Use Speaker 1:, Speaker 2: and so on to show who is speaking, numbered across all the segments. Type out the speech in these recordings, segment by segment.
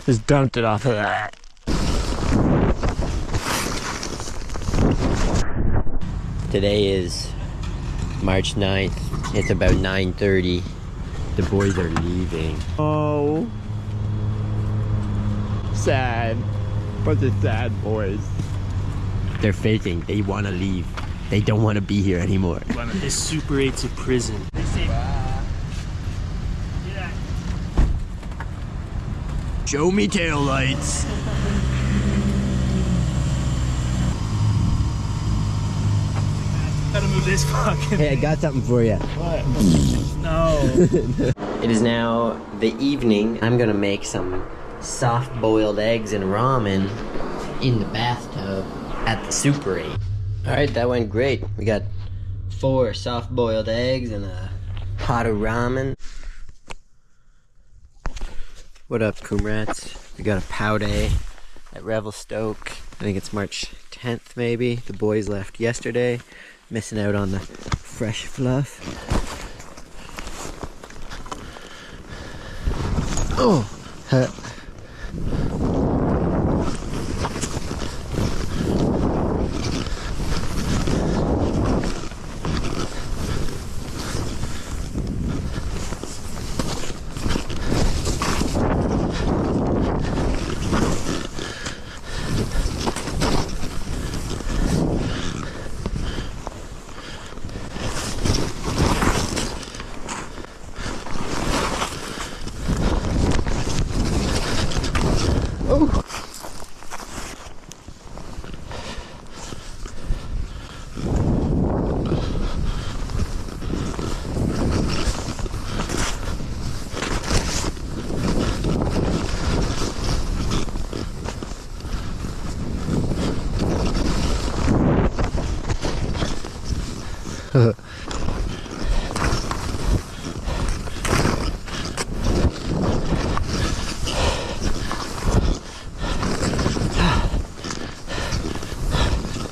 Speaker 1: Just dumped it off of that. Today is March 9th. It's about 9:30. The boys are leaving. Oh. Sad. Bunch of sad boys. They're faking. They want to leave. They don't want to be here anymore.
Speaker 2: They Super 8 to prison. They say, yeah.
Speaker 1: Show me taillights.
Speaker 2: Gotta move this fucking.
Speaker 1: Hey, I got something for you.
Speaker 2: What? No.
Speaker 1: It is now the evening. I'm gonna make some soft-boiled eggs and ramen in the bathtub at the Super 8. Alright, that went great. We got 4 soft-boiled eggs and a pot of ramen. What up, comrades? We got a powdery at Revelstoke. I think it's March 10th, maybe. The boys left yesterday. Missing out on the fresh fluff. Oh!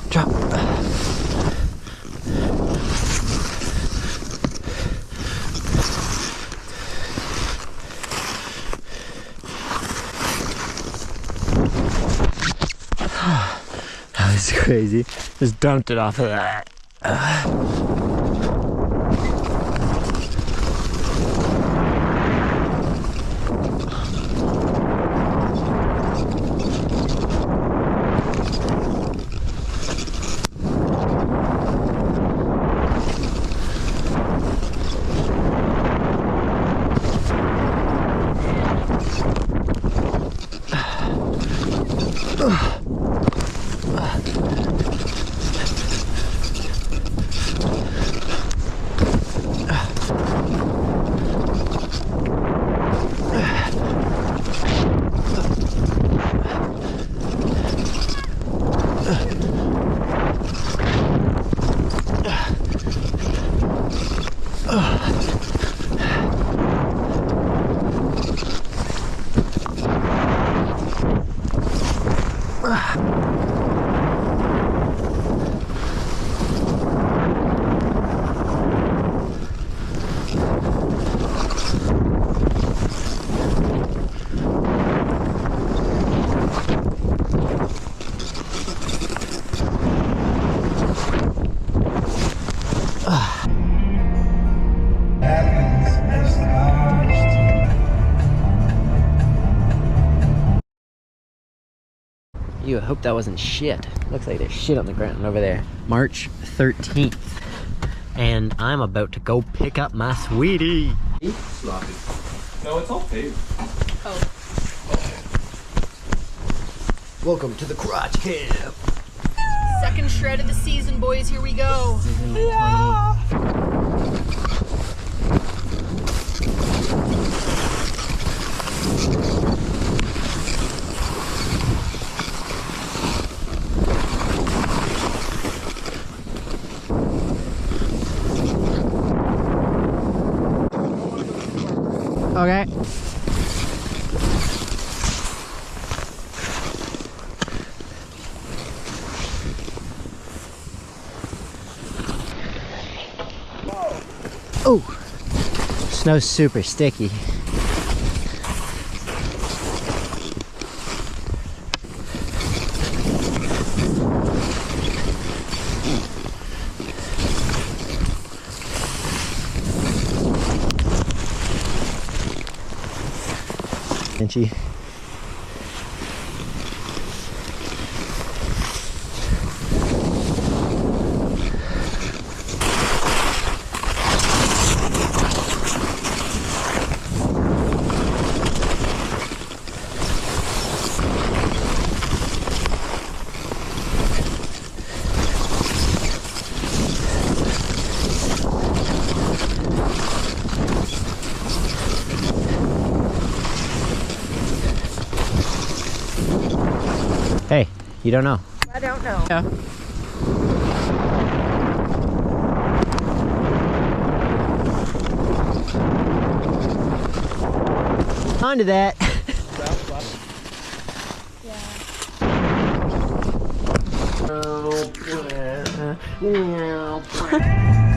Speaker 1: Drop. That was crazy. Just dumped it off of that. I hope that wasn't shit. Looks like there's shit on the ground over there. March 13th. And I'm about to go pick up my sweetie.
Speaker 3: Sloppy. No, it's all paved.
Speaker 4: Oh.
Speaker 1: Welcome to the crotch camp.
Speaker 4: Second shred of the season, boys. Here we go.
Speaker 1: Yeah. Okay. Oh, snow's super sticky. Inchy. Hey, you don't know.
Speaker 4: I don't know.
Speaker 1: Yeah. Onto that.
Speaker 4: Yeah.